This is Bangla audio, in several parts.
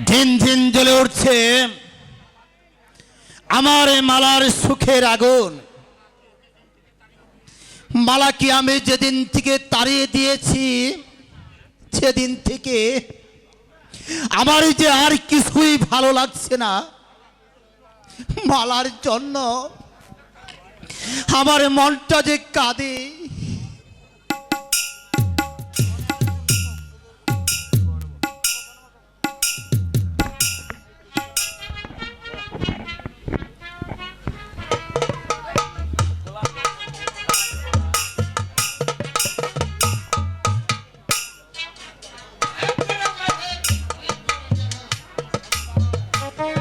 ঝিন ঝিন জ্বলে উঠছে আমার মালার সুখের আগুন। মালাকে আমি যেদিন থেকে তাড়িয়ে দিয়েছি সেদিন থেকে আমার যে আর কিছুই ভালো লাগছে না। মালার জন্য আমার মনটা যে কাঁদে।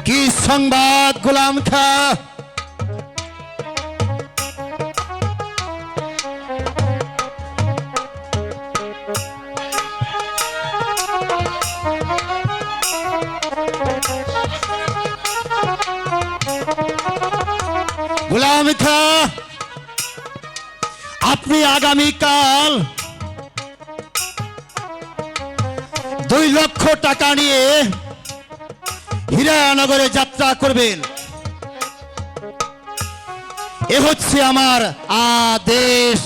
কি সংবাদ গোলাম খা? গোলাম খা, আপনি আগামীকাল 2 লক্ষ টাকা নিয়ে হীরানগরে যাত্রা করবেন। এ হচ্ছে আমার আদেশ।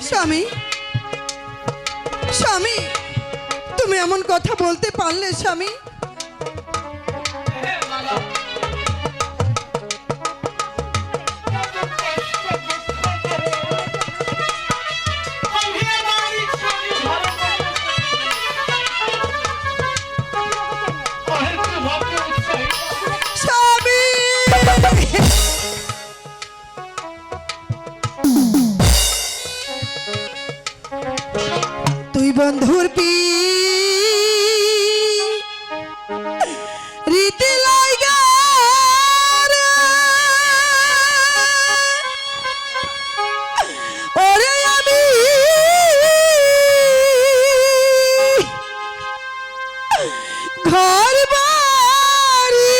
স্বামী, স্বামী, তুমি এমন কথা বলতে পারলে স্বামী? তুই বন্ধুর পি রীতি লাইগা ওরে আমি ঘর বাড়ি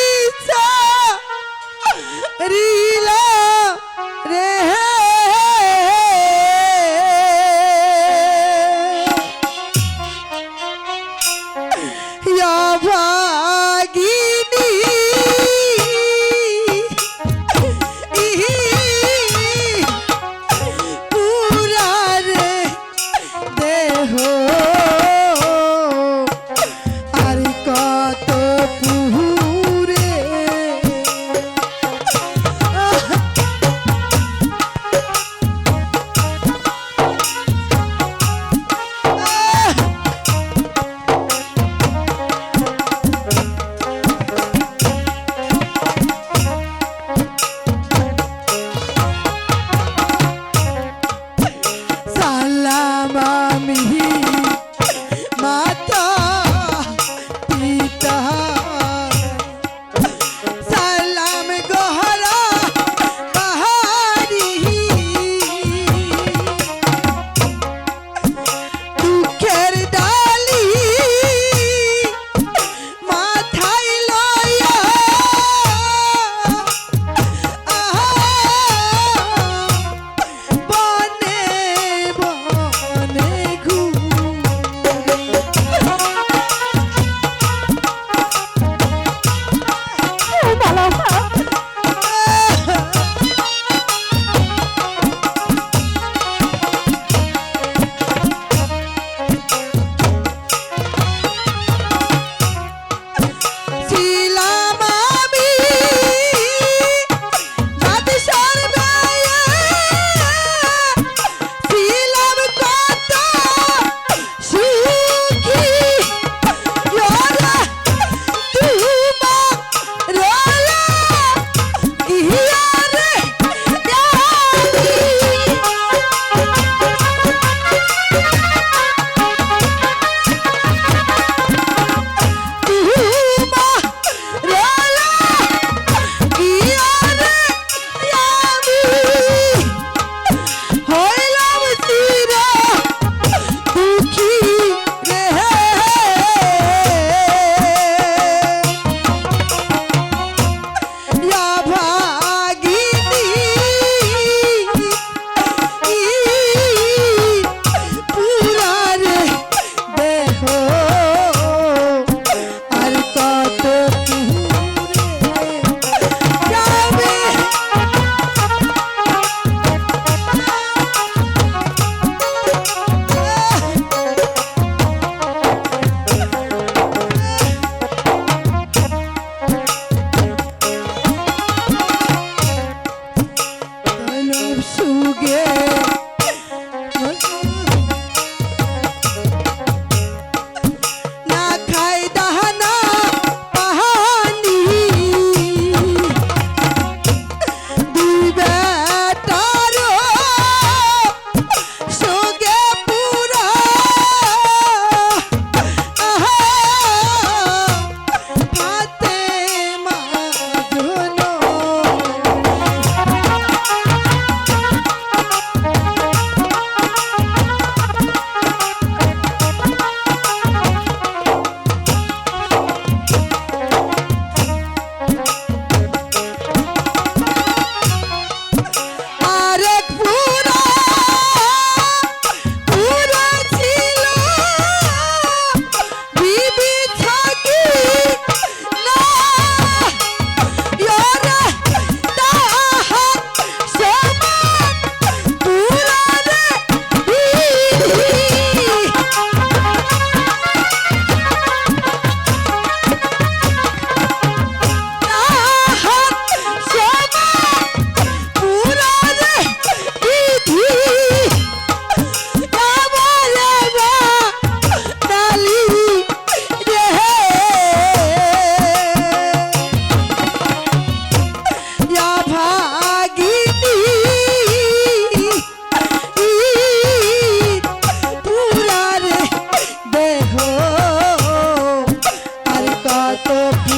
রিলা রে মাতা পিতা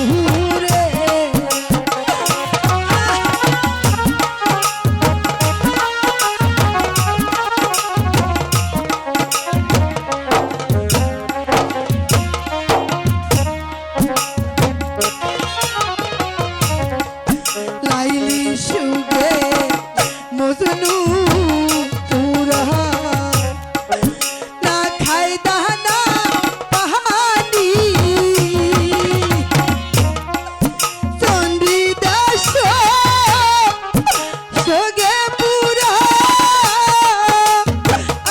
পুরে লাইলি সুগে মজনু পুরা না খাই দানা পাহাড়ি চন্দ্রী দাস সুগে পুরা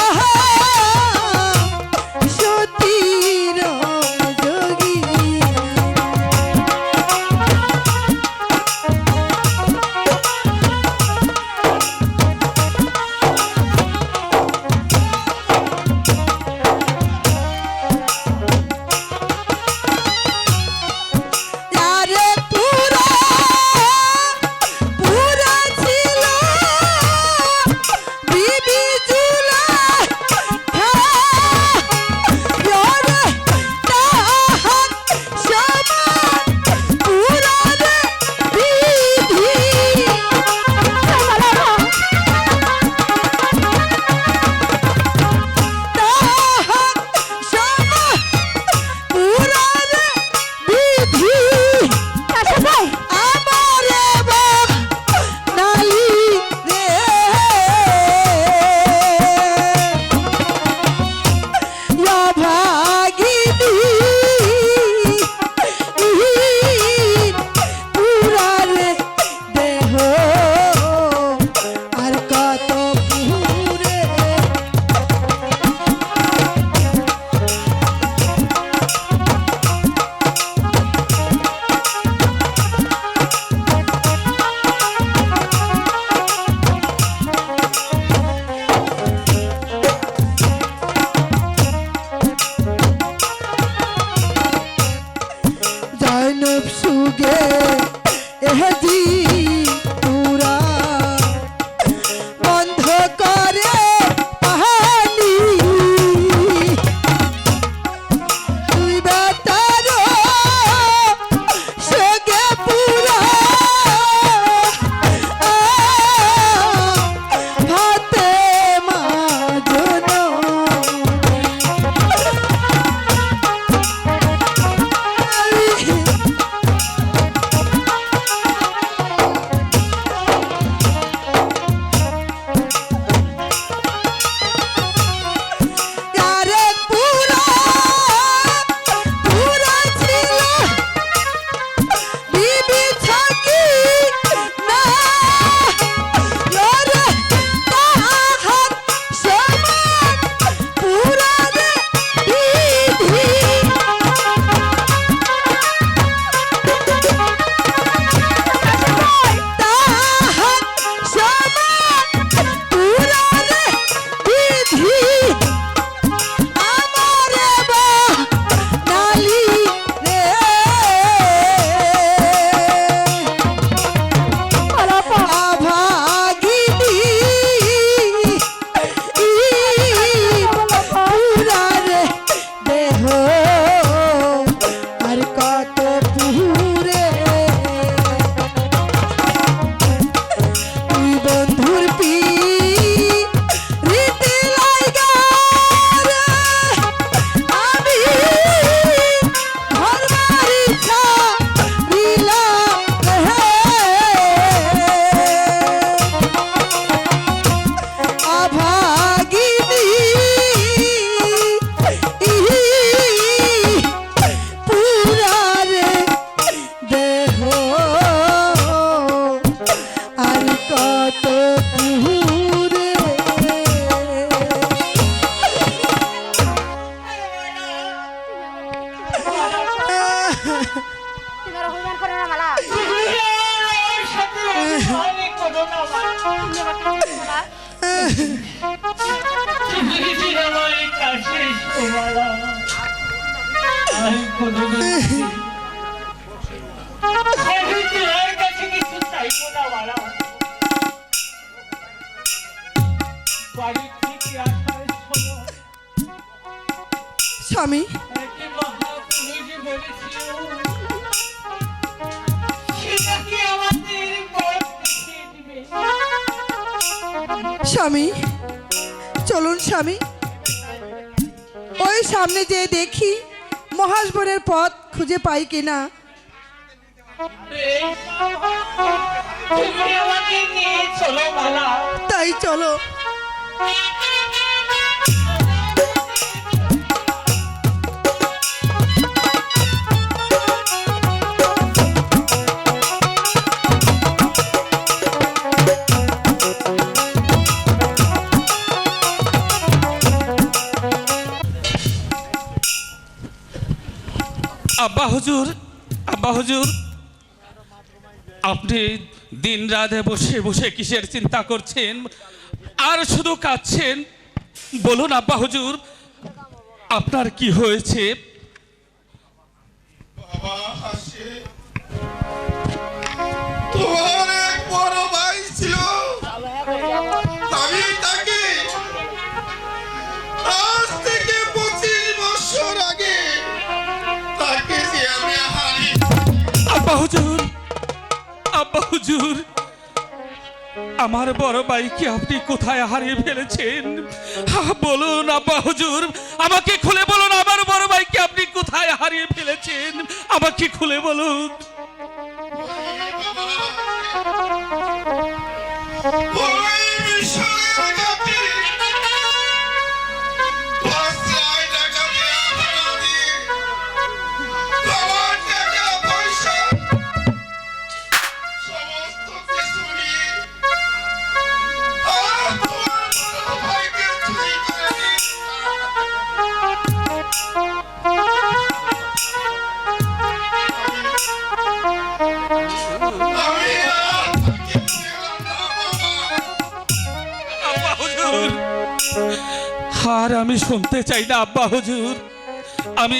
আহা সতীর যোগী আরে পুরা পুরা ছিল বিবি জুলা রে তাহার সমান পুরা রে বিধি তাহার সমান পুরা রে বিধি আমারে বাপ নালি রে ইয়া ভাগিনী পুরা রে দেহ আর কত পুরে জয়নব সুগে এহদি পুরা বন্ধ করে পাহানি তুই বেতার সুগে পুরা হাতে মাজন আরে পুরা পুরা ছিল বিবি থাকি না রে তাহার সমান পুরা রে বিধি তাহার সমান পুরা রে বিধি আমারে বা নালি রে আভাগিনী পুরা রে দেহ আর কত পুরে তুই বন্ধুর পি রীতি লাইগা রে আমি ঘর বাড়ি ছাড়িলাম রে আভাগিনী পুরা রে দেহ আর কত পুরে তুমি আর অভিমান করো না মালা স্বামী স্বামী চলুন স্বামী, ওই সামনে যে দেখি মহাশবনের পথ খুঁজে পাই কিনা। তুমি আমাকে নিয়ে চলো মালা। তাই চলো। আব্বা হুজুর, আব্বা হুজুর, আপনি দিন রাতে বসে বসে কিসের চিন্তা করছেন আর শুধু কাঁদছেন? বলুন আব্বা হুজুর, আপনার কি হয়েছে? বাবা হাসে, তোমার এক বড় ভাই ছিল, আমি তাকে আজ থেকে 25 বছর আগে তাকে যে আমি হারিয়ে। আব্বা হুজুর, আব্বা হুজুর, আমার বড় ভাইকে আপনি কোথায় হারিয়ে ফেলেছেন? বলুন আব্বা হুজুর, আমাকে খুলে বলুন, আমার বড় ভাইকে আপনি কোথায় হারিয়ে ফেলেছেন? আমাকে খুলে বলুন। ওই মিশরের ঘাটে বস্ত্রায় ডাকাতে আহ্বান দিয়ে বাবার টাকা পয়সা সমস্ত কিছু নিয়ে আর তোমার বড় ভাইকে চুরি করে নিয়ে আমি আর তাকে পেলাম না বাবা। আব্বা হুজুর, আর আমি শুনতে চাই না আব্বা হুজুর। আমি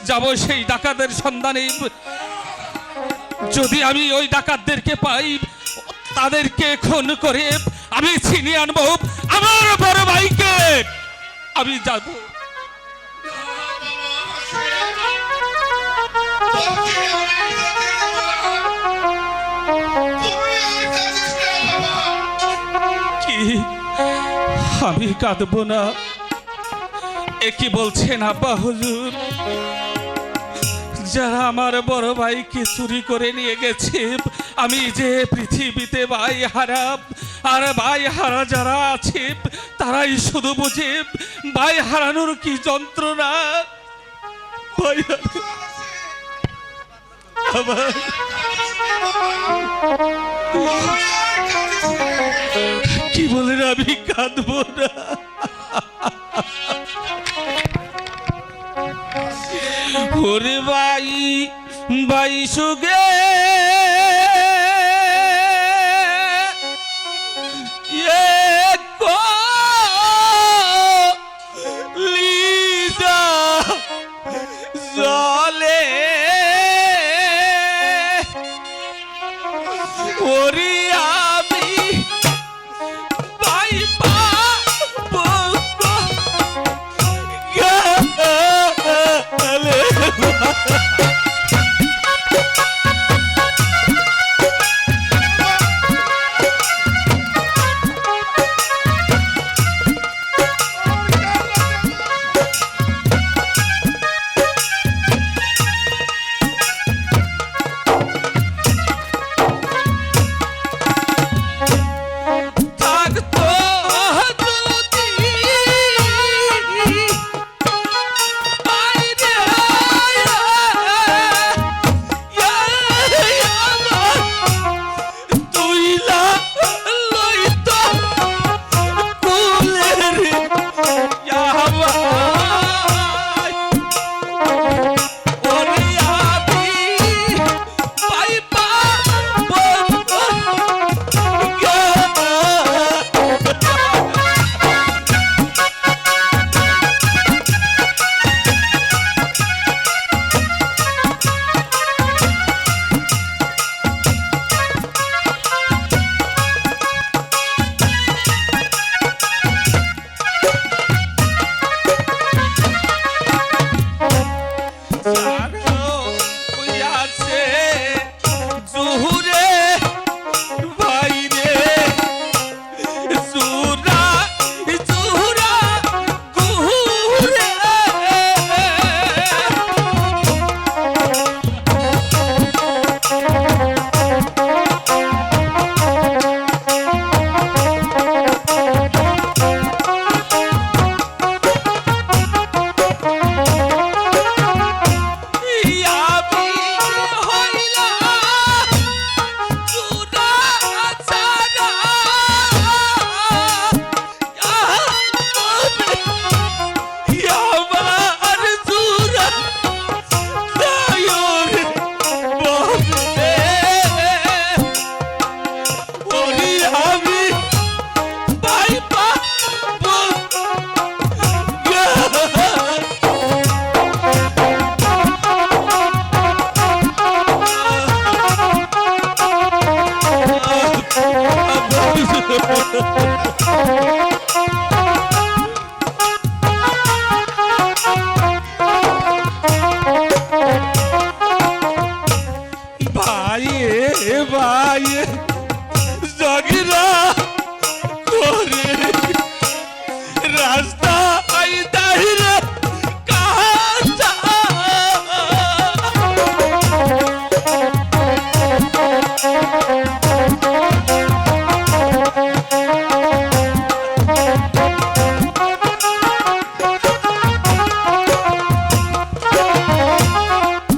যাব সেই ডাকাতের সন্ধানে। যদি আমি ওই ডাকাতদেরকে পাই, তাদেরকে খুন করে আমি ছিনিয়ে আনবো আমার বড় ভাইকে। আমি যাব। কি আমি কাঁদবো না? এ কি বলছেন আব্বা হুজুর? যারা আমার বড় ভাইকে চুরি করে নিয়ে গেছে, আমি যে পৃথিবীতে ভাই হারা, আর ভাই হারা যারা আছে তারাই শুধু বুঝে ভাই হারানোর কি যন্ত্রণা। ভাই আমার কি বলেন? আমি কাঁদবো না। ওরে ভাই, ভাই সুগে লিজা জলে ওরে আমি ভাই পাবো গেলে। যাইয়ে জাগিরা করে রাস্তা আই দাহিরে কাঁচা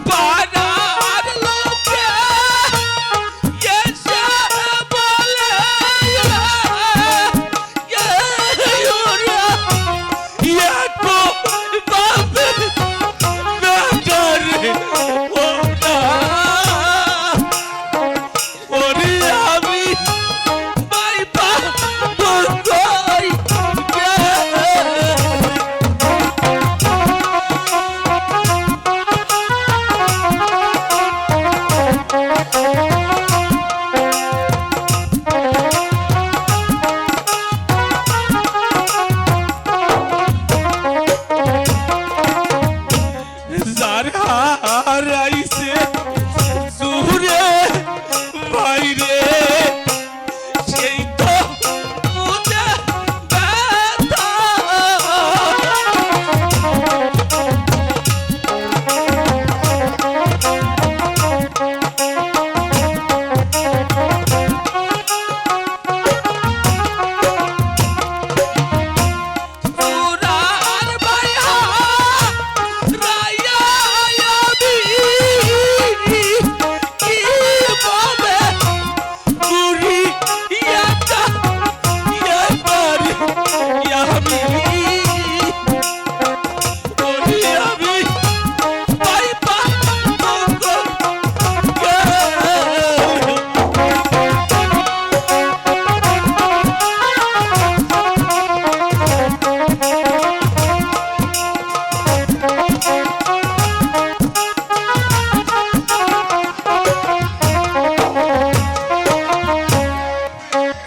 পাড়ার লোকে এসে বলে ইয়াকো বাপে বেটারে ওটা ওরে আমি বাইপা বন্ধই যার হারাইছে সুরে বাইরে সেই তো বুঝে ব্যথা পুরার বাইহা রায়া আবি কি বলে গুরি ইয়াটা ইয়াবার ইয়ামি ওরে আমি বাইপা বঙ্গ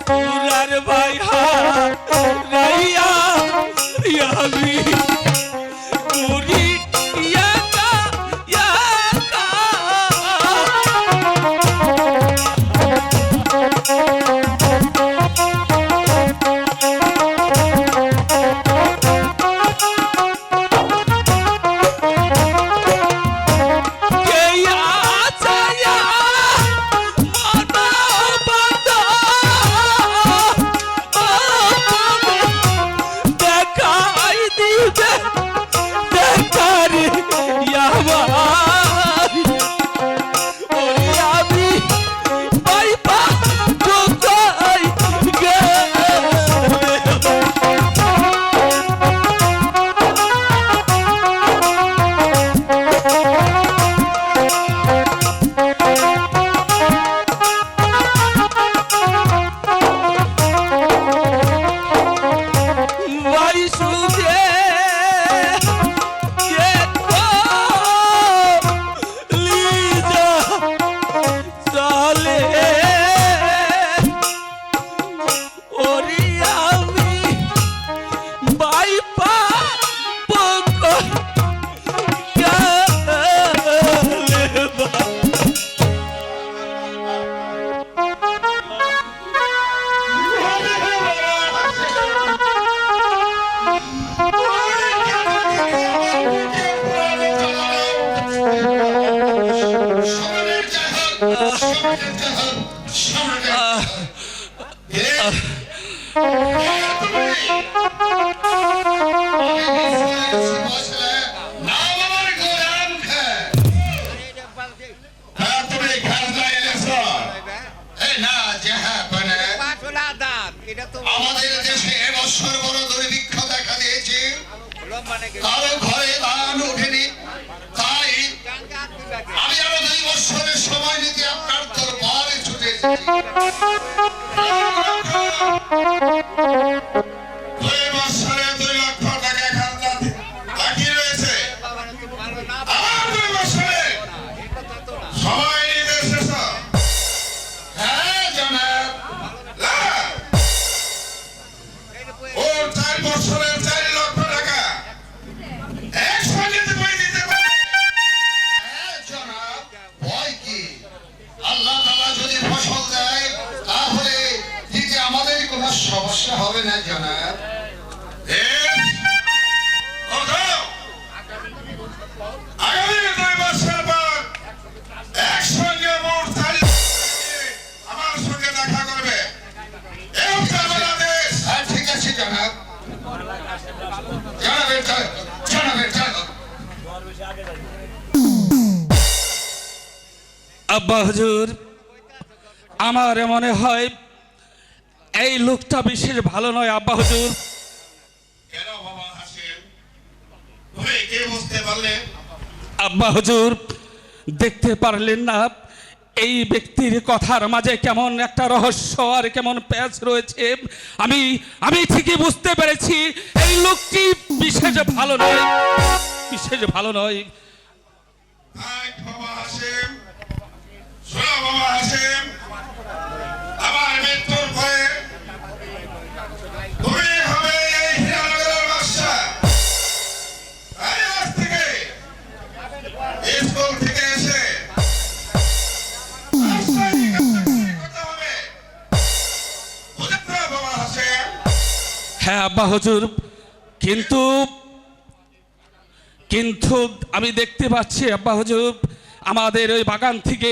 পুরার বাইহা রাইয়া ইয়ামি গুরি ইয়াকা ইয়াকা কেয়া ছায়া মনা বাঁধা দেখাই দিবে দেখারে ইয়াবার ওরে আমি বাইপা কোথায় গেলে ভাই সুদে লিজা চলে ওরে আমি বাইপা পক গেলে আমাদের দেশে এবছর বড় দুর্ভিক্ষ দেখা দিয়েছে, কারো ঘরে ধান ওঠেনি। তাই আমি আরো 2 বছরের সময় নিতে আপনার দরবারে ছুটে এসেছি। 2 বছরে 2 লক্ষ টাকা খাজনা বাকি রয়েছে। আর 2 বছরে সময় নিতে এসেছ। হ্যাঁ জনাব, ও 4 বছরের 4 লক্ষ টাকা একসঙ্গে তুমি দিতে পারবে? হ্যাঁ জনাব, ভয় কি? আল্লাহ তাআলা যদি ফসল দেয় হবে না জনাব। বেশ, ওঠো। আগামী 2 বছর পর একসঙ্গে মোট 4 আমার সঙ্গে দেখা করবে। এই হচ্ছে আমার আদেশ। ঠিক আছে জনাব। জনাবের চলো। আব্বা হুজুর, আমার মনে হয় এই লোকটা বিশেষ ভালো নয় আব্বা হুজুর। কেন বাবা হাসেম, তুমি কে বুঝতে পারলে? আব্বা হুজুর, দেখতে পারলেন না এই ব্যক্তির কথার মাঝে কেমন একটা রহস্য আর কেমন প্যাচ রয়েছে? আমি ঠিকই বুঝতে পেরেছি এই লোকটি বিশেষ ভালো নয়, বিশেষ ভালো নয়। বাবা হাসেম, শোনো বাবা হাসেম, আমার মৃত্যুর পরে তুমি হবে এই হীরানগরের বাদশা। তাই আজ থেকে স্কুল থেকে এসে রাজশাহী কথা হবে। বুঝেছো বাবা হাসেম? হ্যাঁ আব্বা হুজুর, কিন্তু আমি দেখতে পাচ্ছি আব্বা হুজুর, আমাদের ওই বাগান থেকে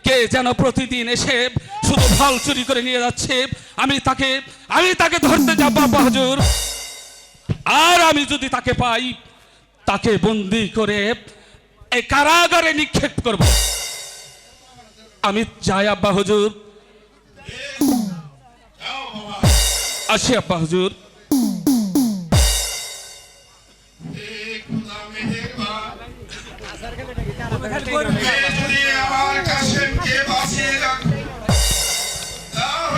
কে যেন প্রতিদিন এসে শুধু ফল চুরি করে নিয়ে যাচ্ছে। আমি তাকে ধরতে যাব আব্বা হুজুর, আর আমি যদি তাকে পাই তাকে বন্দি করে এই কারাগারে নিক্ষেপ করব। আমি যাই আব্বা হুজুর, আসি আব্বা হুজুর। যদি আমার কাসেমকে বাঁচিয়ে রাখো, তাহলে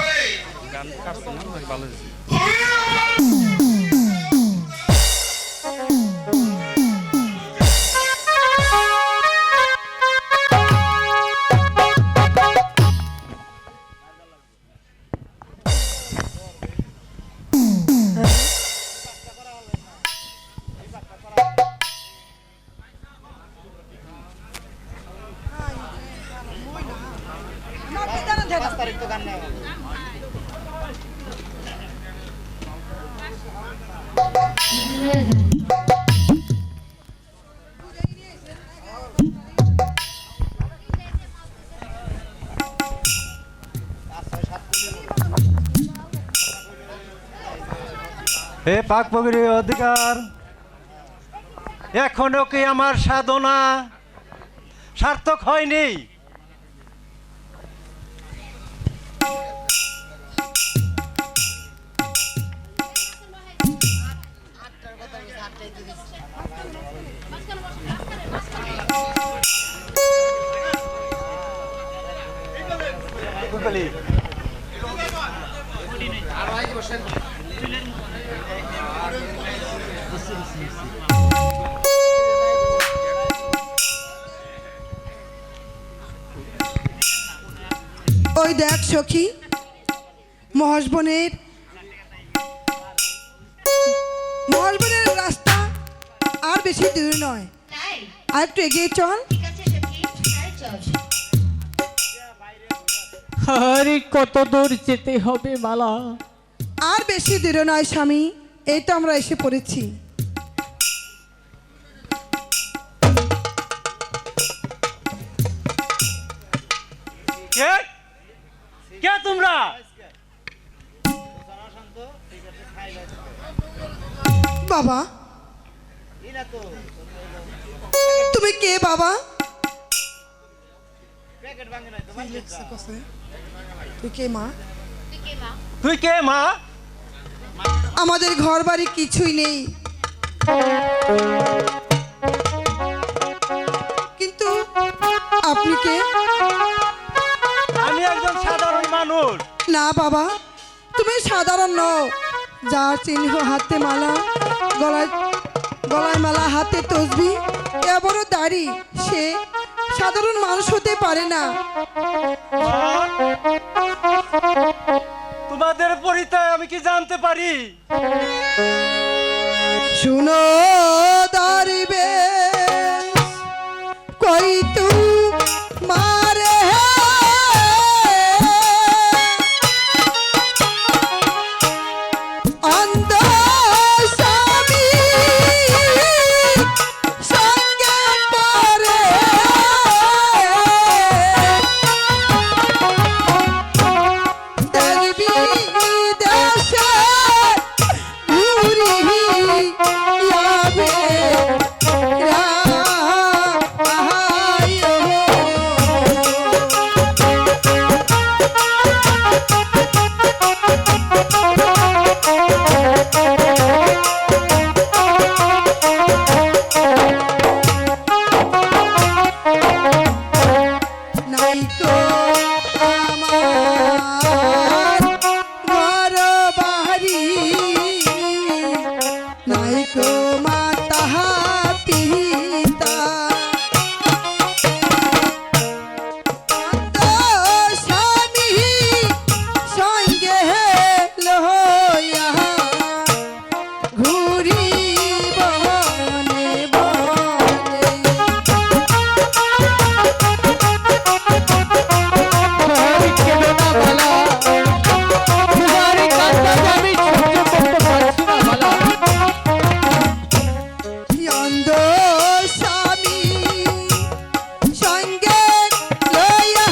তুমি আমার হে পাক পবিত্র অধিকার, এখনো কি আমার সাধনা সার্থক হয়নি? ওই দেখ সখী, মহেশবনের রাস্তা আর বেশি দূর নয়, তাই আর একটু এগিয়ে চল। ঠিক আছে সখী, তাই চল। আরে কত দূর যেতে হবে মালা? আর বেশি দূর নয় স্বামী, এই তো আমরা এসে পড়েছি। কে কে তোমরা? বাবা, তুমি কে বাবা? তুই কে মা? তুই কে মা? আমাদের ঘর বাড়ি কিছুই নেই, কিন্তু আপনি কে? আমি একজন সাধারণ মানুষ। না বাবা, তুমি সাধারণ নও। যার চিহ্ন হাতে মালা, গলায় মালা, হাতে তসবি, এবারও দাড়ি, সে সাধারণ মানুষ হতে পারে না। তোমাদের পরিচয় আমি কি জানতে পারি? শুনো দরবেশ, কই তু মারে নাই কো আমার ঘর বাড়ি, নাই কো মাতা পিতা, স্বামী সঙ্গে লইয়া ঘুরি বনে বনে। তোমার কেঁদো না মালা, তোমার কান্না যে আমি সহ্য করতে পারছি না মালা। অন্ধ স্বামী সঙ্গে লইয়া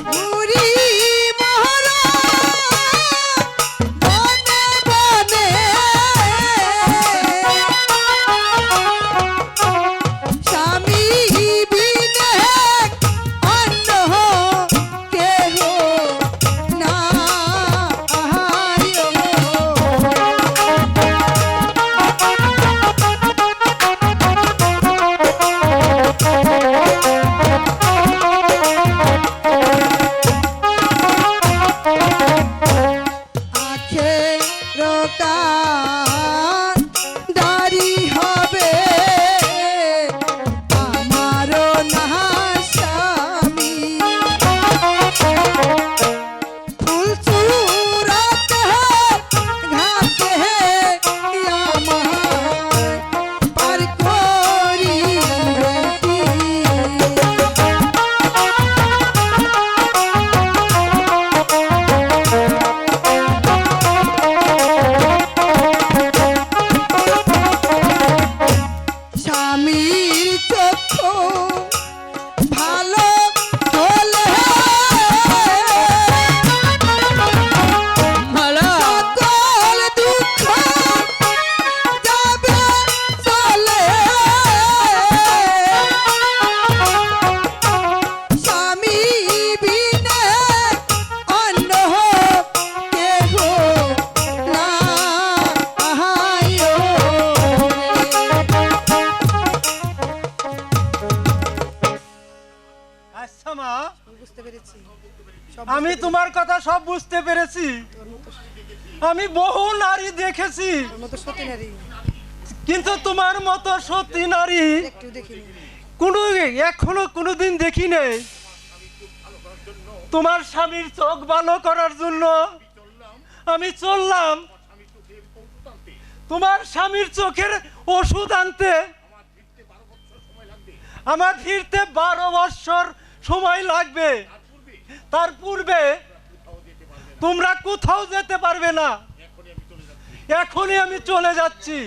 ঘুরি মহরা বনে বনে। স্বামী বিনে অন্য কেহ না আহায়। আখে রোকান দাড়ি হবে আমারও না স্বামী। ফুল চূড়াতে ঘাটে আমার পার করি বেটি। স্বামীর চক্ষু ভালো হলে মালা সকল দুঃখ যাবে চলে। স্বামী বিনে অন্য কেহ না আহায়। আচ্ছা মা, আমি তোমার কথা সব বুঝতে পেরেছি। আমি বহু নারী দেখেছি, কিন্তু তোমার মতো সত্যি নারী কোনো এখনো কোনোদিন দেখি নেই। তোমার স্বামীর চোখ ভালো করার জন্য আমি চললাম তোমার স্বামীর চোখের ওষুধ আনতে। আমার ফিরতে 12 বছর সময় লাগবে। তার পূর্বে তোমরা কোথাও যেতে পারবে না। এখনই আমি চলে যাচ্ছি।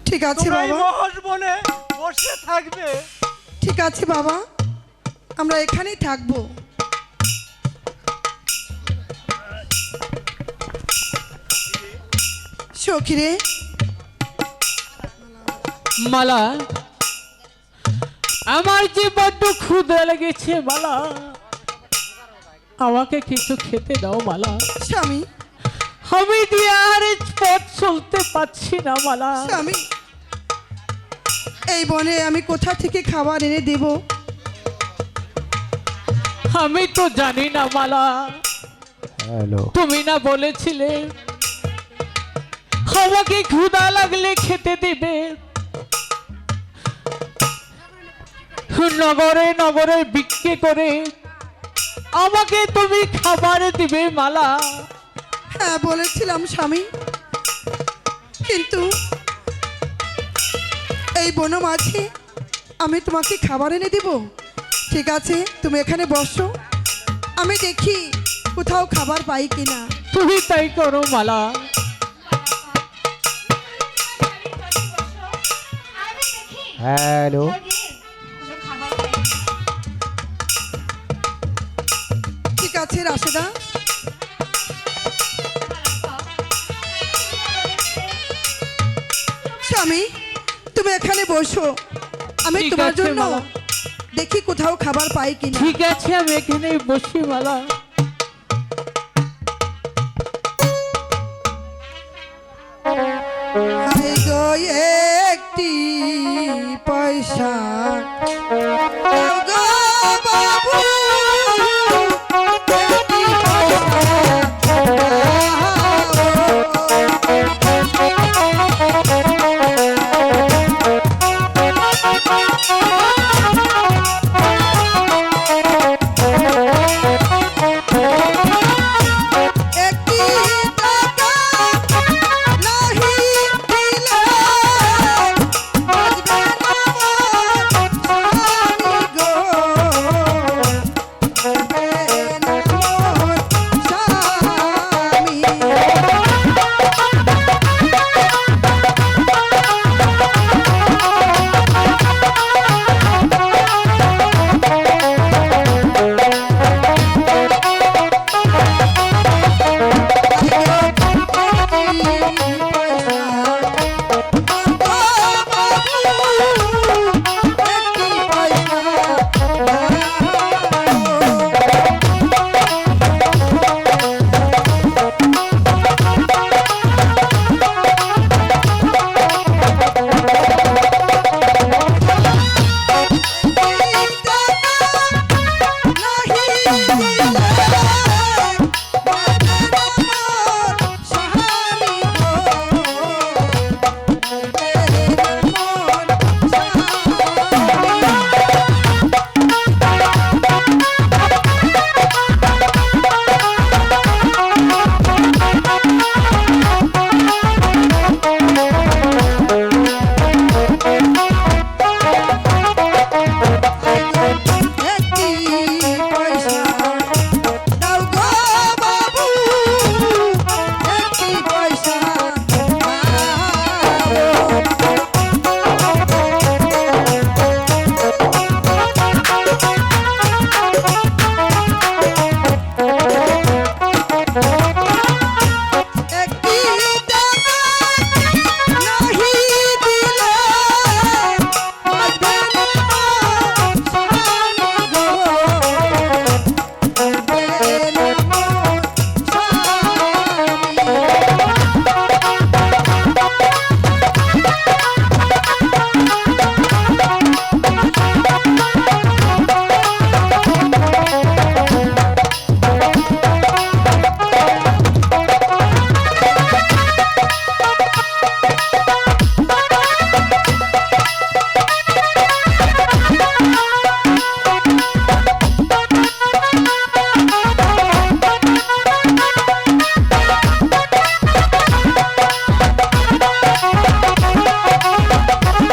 ঠিক আছে তোমরা এই বাবা, মহস বনে বসে থাকবে। ঠিক আছে বাবা, আমরা এখানেই থাকবো। সখীরে মালা, আমার যে বড্ড ক্ষুধা লেগেছে মালা, আমাকে কিছু খেতে দাও মালা। স্বামী, আমি দিয়ে আর পথ চলতে পারছি না মালা। স্বামী, এই বনে আমি কোথা থেকে খাবার এনে দেব? আমি তো জানি না মালা। তুমি না বলেছিলে আমাকে ক্ষুধা লাগলে খেতে দিবে, নগরে নগরে বিক্রি করে আমাকে তুমি খাবার দিবে মালা। হ্যাঁ বলেছিলাম স্বামী, কিন্তু এই বন মাঝে আমি তোমাকে খাবার এনে দেব। ঠিক আছে, তুমি এখানে বসো, আমি দেখি কোথাও খাবার পাই কিনা। তুমি তাই করো মালা। হ্যালো, ঠিক আছে রাশেদা, স্বামী তুমি এখানে বসো, আমি ঠিক তোমার আছে, জন্য মালা। দেখি কোথাও খাবার পাই কিনা। ঠিক আছে, আমি এখানে বসি মালা। একটি পয়সা দাও গো বাবু, একটি পয়সা একটি টাকা নাহি দিলে বাজবে না মোর স্বামী গো, বাজবে না মোর স্বামী।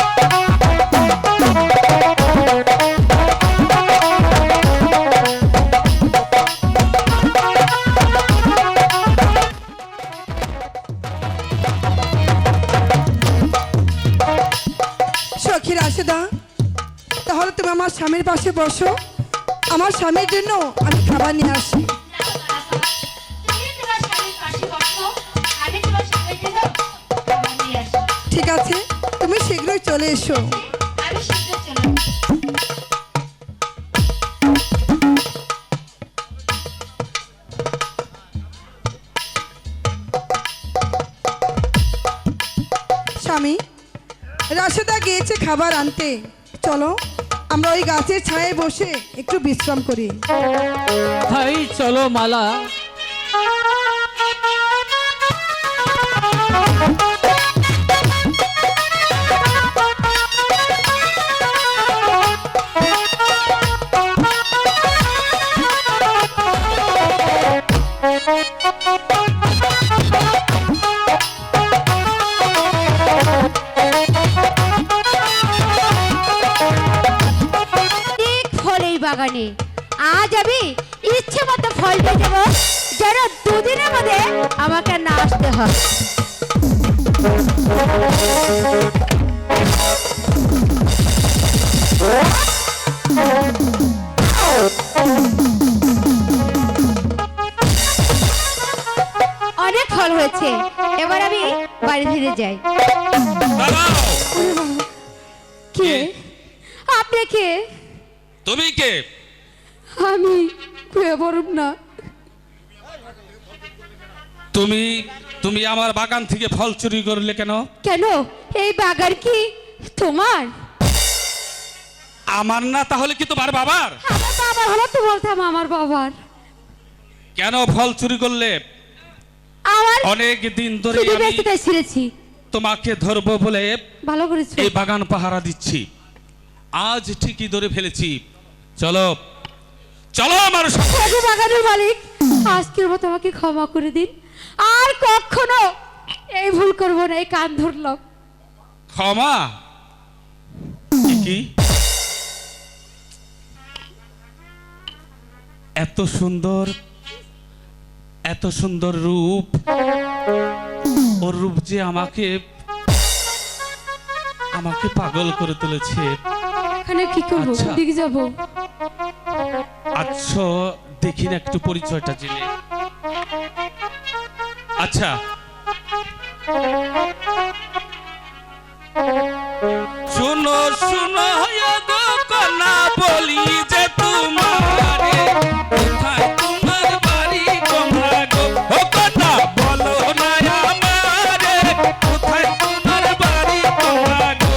সখী রাশেদা, তাহলে তুমি আমার স্বামীর পাশে বসো, আমার স্বামীর জন্য আমি খাবার নিয়ে আসি। ঠিক আছে, তুমি শীঘ্রই চলে এসো। স্বামী, রাশেদা গিয়েছে খাবার আনতে, চলো আমরা ওই গাছের ছায়ায় বসে একটু বিশ্রাম করি। তাই চলো মালা। বাগানে আজ আমি ইচ্ছে মতো ফল পেয়ে যাবো, যেন দুদিনের মধ্যে আমাকে না আসতে হয়। অনেক ফল হয়েছে, এবার আমি বাড়ি ফিরে যাই। কে আপনি? কে তুমি? কে? আমি বলুন না। তুমি আমার বাগান থেকে ফল চুরি করলে কেন? কেন এই বাগান কি তোমার? আমার না তাহলে কি তোমার বাবার? আমার বাবার হলো তো বলতাম আমার বাবার। কেন ফল চুরি করলে? আমার অনেক দিন ধরে শুধু আমি ব্যস্ততায় ছিঁড়েছি। তোমাকে ধরবো বলে ভালো করেছো। এই বাগান পাহারা দিচ্ছি, আজ ঠিকই ধরে ফেলেছি। চলো চলো আমার সাথে। ওগো বাগানের মালিক, আজকের মতো আমাকে ক্ষমা করে দিন, আর কখনো এই ভুল করব না। এই কান ধরলাম। ক্ষমা? কি এত সুন্দর, এত সুন্দর রূপ, ওর রূপ যে আমাকে আমাকে পাগল করে তুলেছে। এখানে কি করবো? আচ্ছা। দিকে যাবো। আচ্ছা দেখি না একটু পরিচয়টা জেনে। আচ্ছা শুনো শুনো গো কন্যা, বলি যে তোমারে কোথায় তোমার বাড়ি তোমরা গো? ও কন্যা বলো না আমারে কোথায় তোমার বাড়ি তোমরা গো?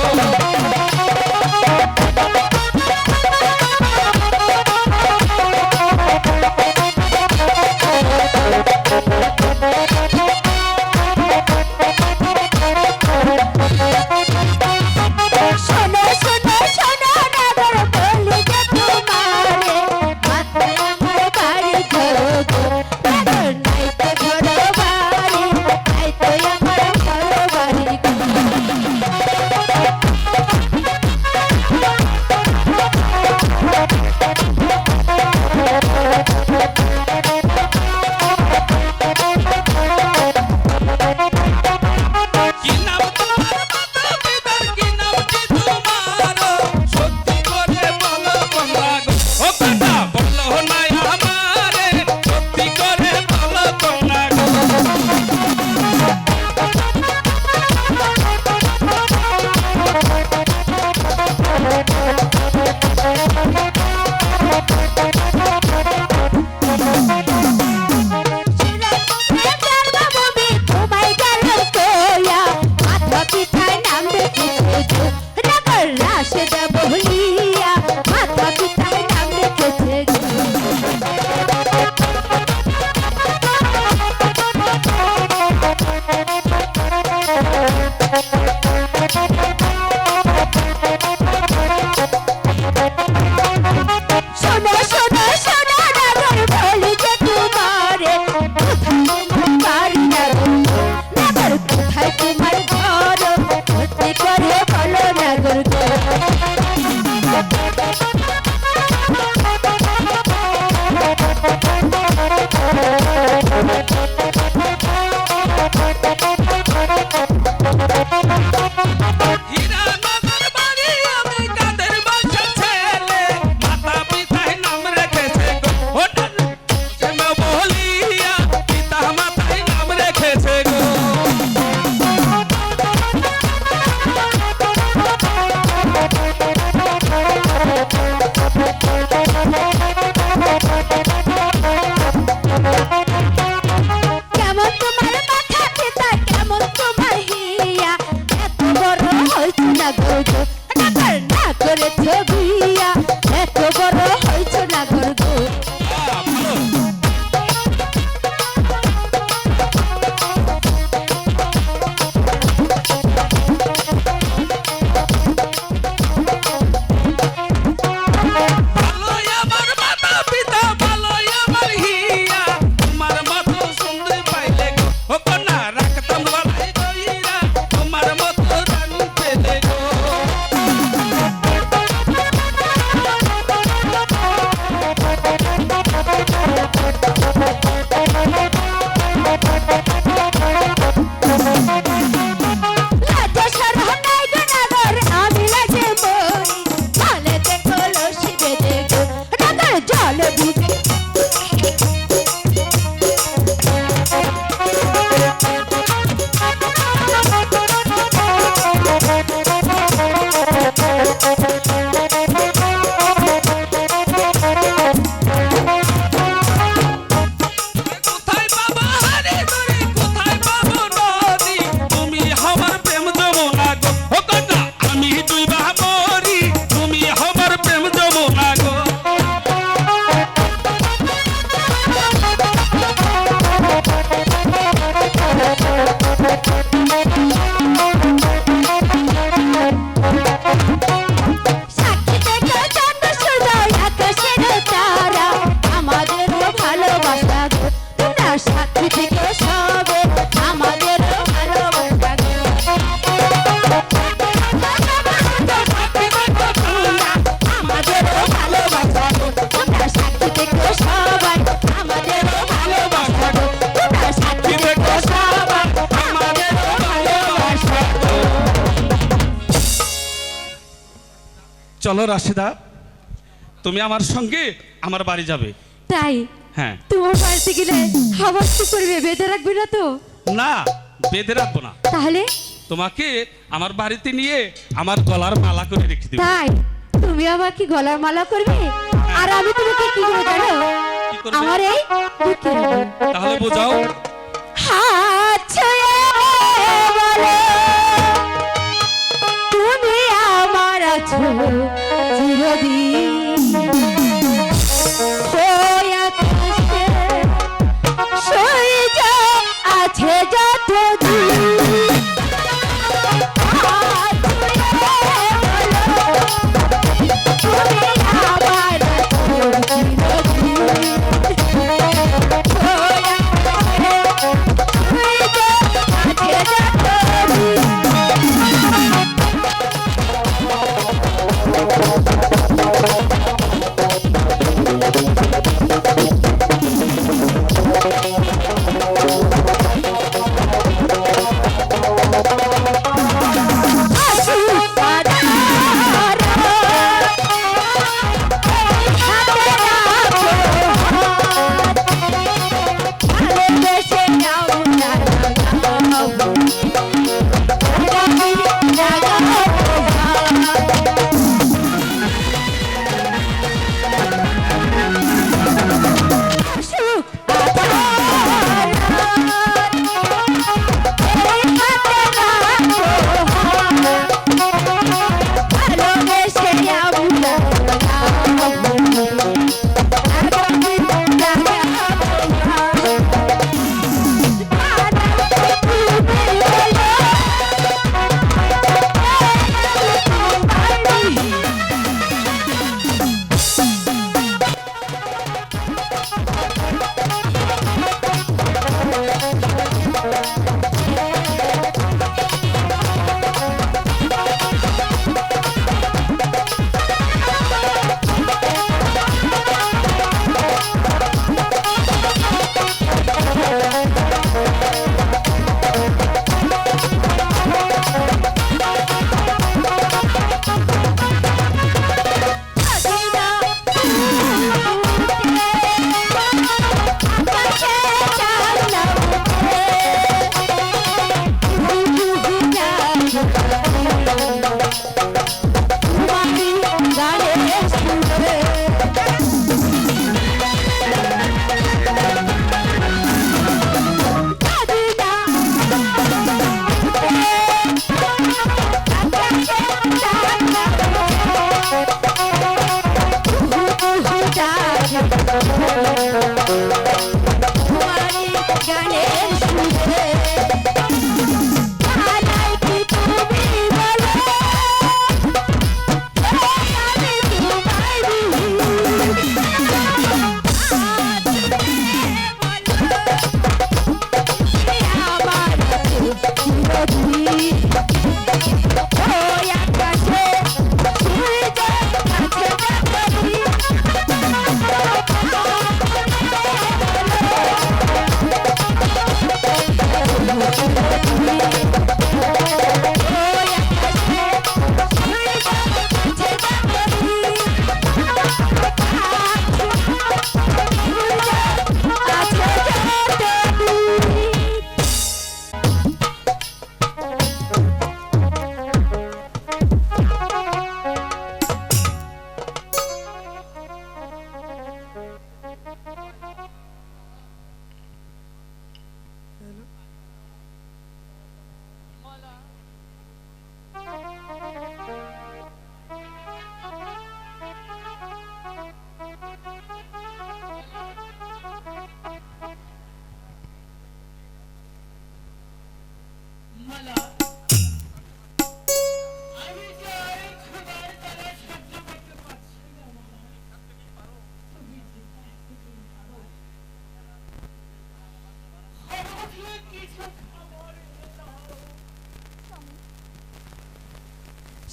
শোনো শোনো শোনো নগর বলি যে তোমারে মাথায় আমার বাড়ি ঘর গো। নগর নাই তো ঘর বাড়ি, নাই তো আমার ঘর বাড়ি গো। কি নাম তোমার মাতা পিতার, কি নামটি তোমার? সত্যি করে বলো তোমরা গো। ও কথা বলো না আমারে, সত্যি করে বলো তোমরা গো। তোমায় গেল কইয়া মাথা পিঠায় নাম রেখেছে গো। নগর রাশে যাব বলিয়া মাথা পিঠায় নাম রেখেছে গো। শোনো শোনো শোনো নগর বলি যে তোমারে কোথায় তোমার বাড়ি নগর, নগর কোথায় তোমার ঘর? সত্যি করে বলো নগর গো। হীরানগর বাড়ি, আমি কাদের বাসার ছেলে, মাতা পিতায় নাম রেখেছে গো। ও যেন বলিয়া পিতা মাতায় নাম রেখেছে গো। কেমন তোমার মাথা পিতা, কেমন তোমার হিয়া, এত বড় হয়েছে নগর গো। নগর না করেছে বিয়া, এত বড় হয়েছে নগর গো। ভালোই আমার মাতা পিতা, ভালোই আমার হিয়া, তোমার মতো সুন্দর পাইলে গো। ও কন্যা রাখতাম গলায় দইরা, তোমার মতো রানী পেলে গো। চলো রাশেদা, তুমি আমার সঙ্গে আমার বাড়ি যাবে। তাই? হ্যাঁ। তোমার বাড়িতে গেলে আবার কি করবে? বেঁধে রাখবে না তো? না, বেঁধে রাখবো না। তাহলে? তোমাকে আমার বাড়িতে নিয়ে আমার গলার মালা করে রেখে দেবো। তাই? তুমি আমাকে গলার মালা করবে আর আমি তোমাকে কি করে জানো? কি করবে? আমার এই বুকে রাখবে। তাহলে বোঝাও। হাত ছুঁয়ে বলো, তুমি আমার আছো চিরদিন। ওই আকাশে সূর্য আছে যতদিন। হাত ছুঁয়ে বলো, তুমি আমার আছো চিরদিন। ওই আকাশে সূর্য আছে যতদিন।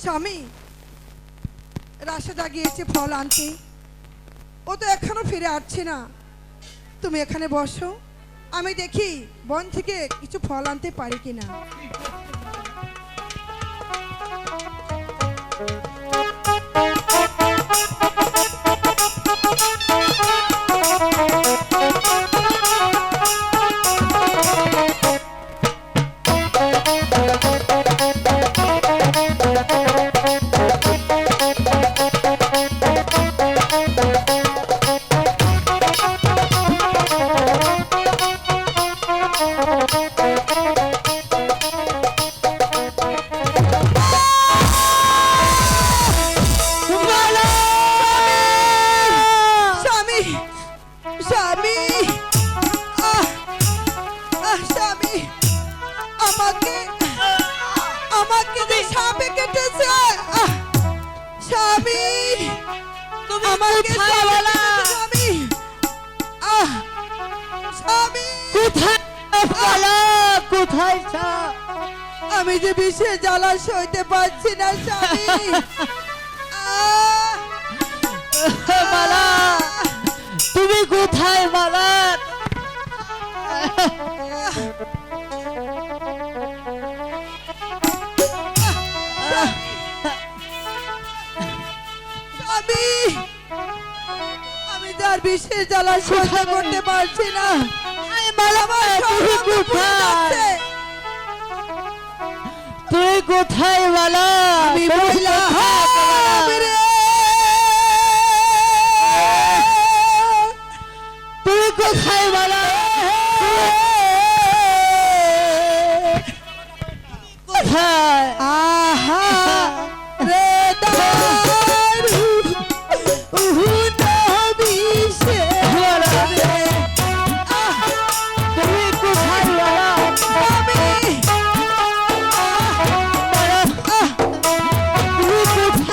স্বামী, রাশেদা গিয়েছে ফল আনতে, ও তো এখনো ফিরে আসছে না। তুমি এখানে বসো, আমি দেখি বন থেকে কিছু ফল আনতে পারি কিনা। স্বামী তুমি আমাকে কোথায় বলা? স্বামী স্বামী কোথায় বলো কোথায় ছা আমি যে বিষে জ্বালা সইতে পারছি না স্বামী আহ! মালা তুমি কোথায় মালা স্বামী আমি যার বিষের জ্বালা সহ্য করতে পারছি না আমার তুমি সর্বঙ্গ পুড়ে যাচ্ছে। তুই কোথায় মালা আমি মহিলা আমি রে। তুই কোথায় মালা কোথায় আহা রে দারু উহুনা বিষে রে তুমি কোথায় মালা আমি তুমি কোথায়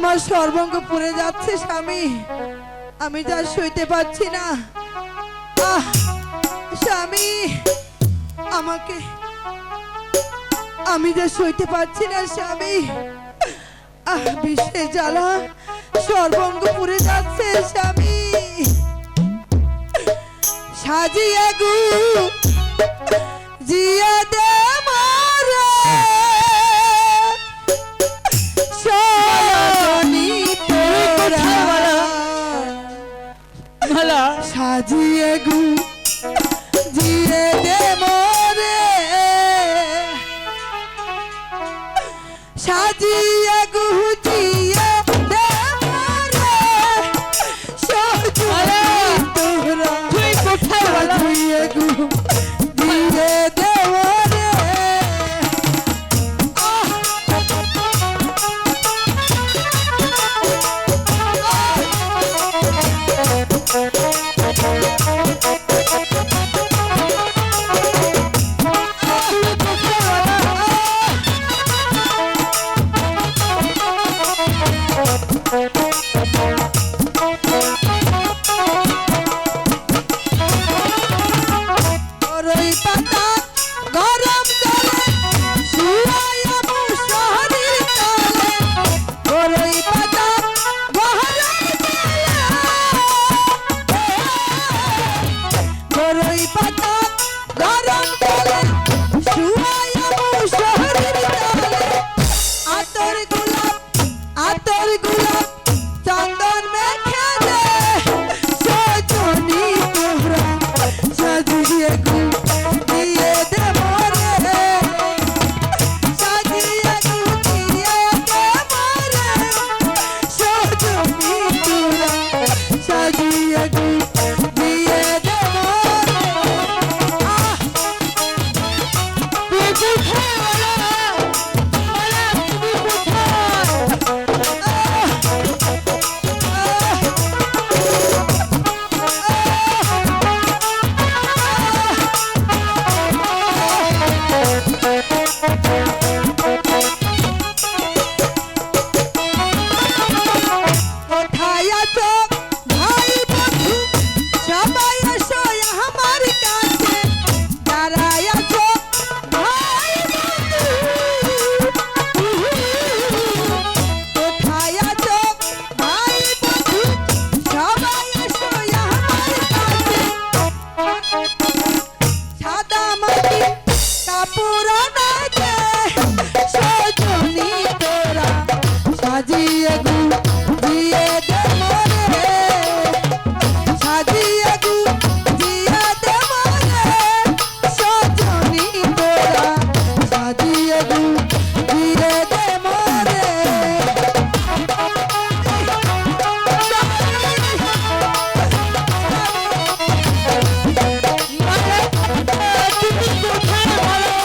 আমার সর্বঙ্গ পুড়ে যাচ্ছে স্বামী, আমি যা সইতে পারছি না। আহ স্বামী, আমাকে, আমি যা সইতে পারছি না স্বামী। আহ বিশ্বের জ্বালা, সর্বঙ্গ পুড়ে যাচ্ছে স্বামী। সাজিয়ে গু জিয়া দে মারে সোনি তোরা, মালা সাজিয়ে গু জিয়ে দে মরে, সাজিয়ে গু জিয়ে দে মরে সোনি তোরা, তুই কোথায় মালা? সাজিয়ে গু জিয়ে দে মরে। বড়ই পাতা গরম জলে শুয়াইয়া মুশারির তলে, বড়ই পাতা গরম জলে, বড়ই পাতা গরম জলে শুয়াইয়া মুশারির তলে, আতর গোলাপ, আতর গোলাপ চন্দন মেখে দে সজনী তোরা, সাজিয়ে গু দিয়ে দে মরে, সাজিয়ে গু দিয়ে দে মরে সজনী তোরা, সাজিয়ে গু দিয়ে দে মরে। আহ তুই কোথায় মালা? মালা তুমি কোথায়? কোথায় আছো ভাই বন্ধু, সবাই এসো আমার কাছে, দাঁড়ায় আছো ভাই বন্ধু, কোথায় আছো ভাই বন্ধু, সবাই এসো আমার কাছে, সাদা মাটি কাপড় আনাতে সজনী তোরা, সাজিয়ে গু দিয়ে দে মরে, সাজিয়ে গু দিয়ে দে মরে সজনী তোরা, সাজিয়ে গু দিয়ে দে মরে। মালা তুমি কোথায় মালা?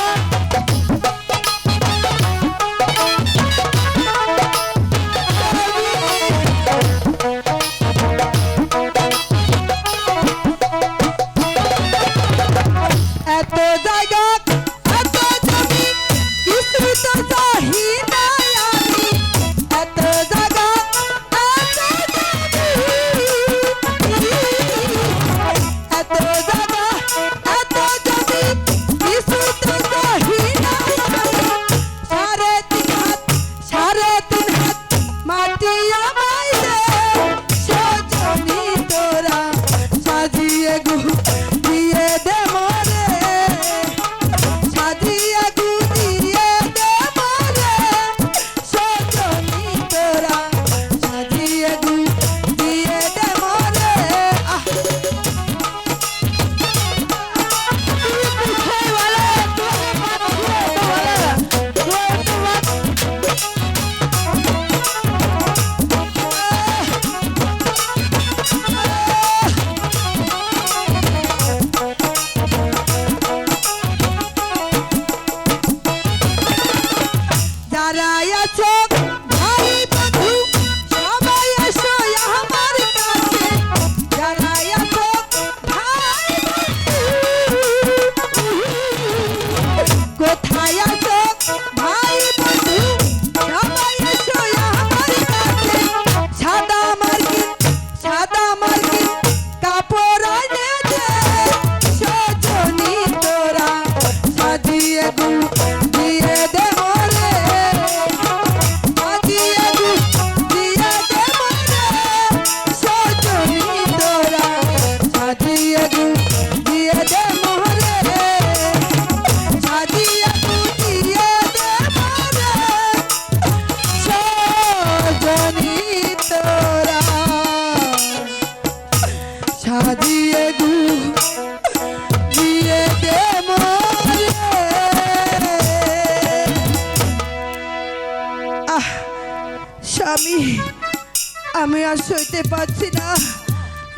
আমি আর সইতে পারছি না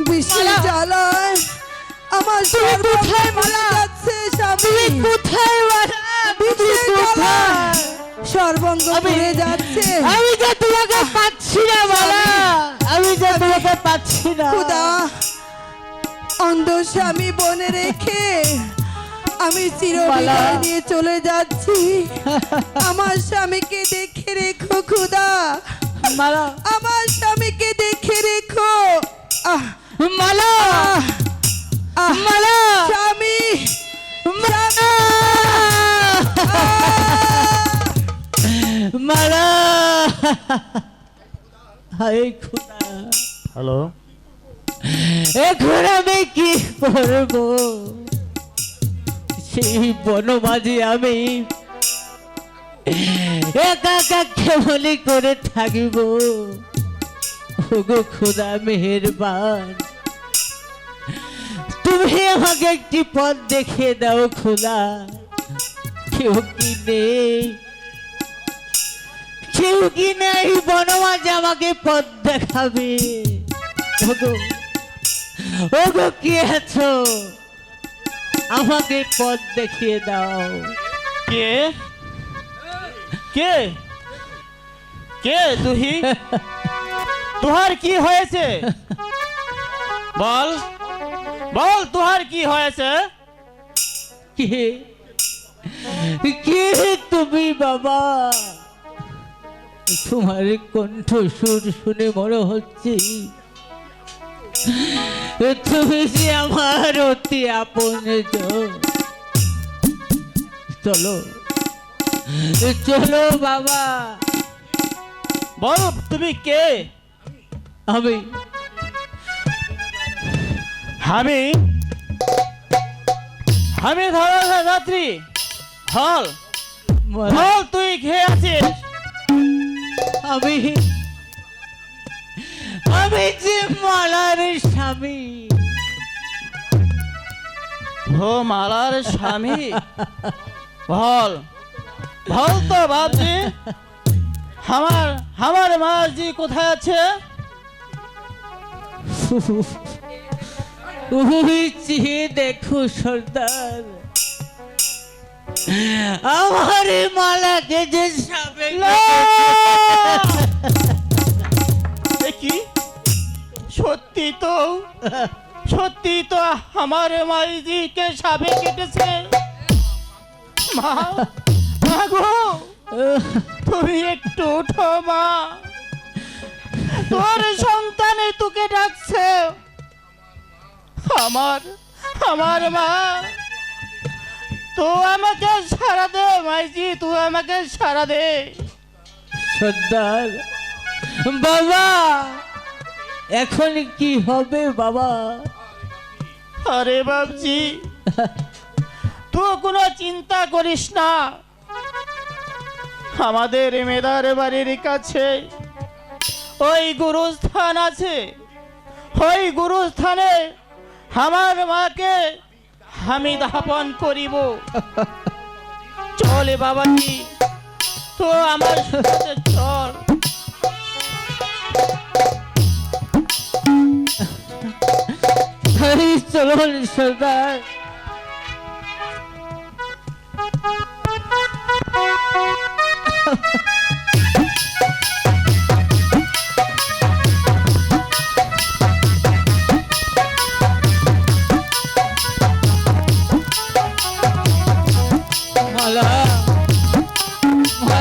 বৃষ্টির জ্বালায় আমার কোথায় মালা যাচ্ছে স্বামী কোথায় মালা বৃষ্টির জ্বালায় সর্বঙ্গ পুড়ে যাচ্ছে আমি যে তোমাকে পাচ্ছি না মালা, আমি যে তোমাকে পাচ্ছি না। খুদা অন্ধ স্বামী বনে রেখে আমি চিরবিদায় নিয়ে চলে যাচ্ছি। আমার স্বামীকে দেখে রেখো খুদা, মালা আমার স্বামীকে দেখে রেখো। আহ মালা আহ মালা স্বামী মালা মালা হায় খোদা, হ্যালো, এখন আমি কি করব? সেই বনমাঝে আমি একা একা কেমনি করে থাকিব? ওগো খোদা মেহেরবান, তুমি আমাকে একটি পথ দেখিয়ে দাও খোদা। কেউ কি নেই, কেউ কি নেই বনমাঝে আমাকে পথ দেখাবে? ওগো ওগো কে আছো, আমাকে পথ দেখিয়ে দাও। কে কে কে তুই? তোহার কি হয়েছে? বল বল, তোহার কি হয়েছে? কে কে তুমি বাবা? তোমার কণ্ঠ সুর শুনে মনে হচ্ছে তুমি যে আমার অতি আপনজন। চলো চলো বাবা। বল তুমি কে? আমি আমি আমি রাত্রি হল হল, তুই খেয়ে আছিস? আমি আমি যে মালার স্বামী। ও মালার স্বামী? বল বল তো বাপজি, আমার মাঝি কোথায় আছে? ওই চেয়ে দেখো সর্দার, আমার এই মালাকে যে সাবে কি সত্যি তো আমার মাইজিকে সাপে কেটেছে। মা মা গো, তুমি একটু উঠো মা, তোর সন্তানে তোকে ডাকছে। আমার মা, তো আমাকে সারা দে মাইজি, তুই আমাকে সারা দে। সর্দার বাবা, এখন কি হবে বাবা? আরে বাবজি, তুই কোনো চিন্তা করিস না। আমাদের মেদার বাড়ির কাছে ওই গুরুস্থান আছে, ওই গুরুস্থানে আমার মাকে আমি দাপন করিব। চলে বাবাজি, তো আমার সাথে চল। চলুন সর্দার।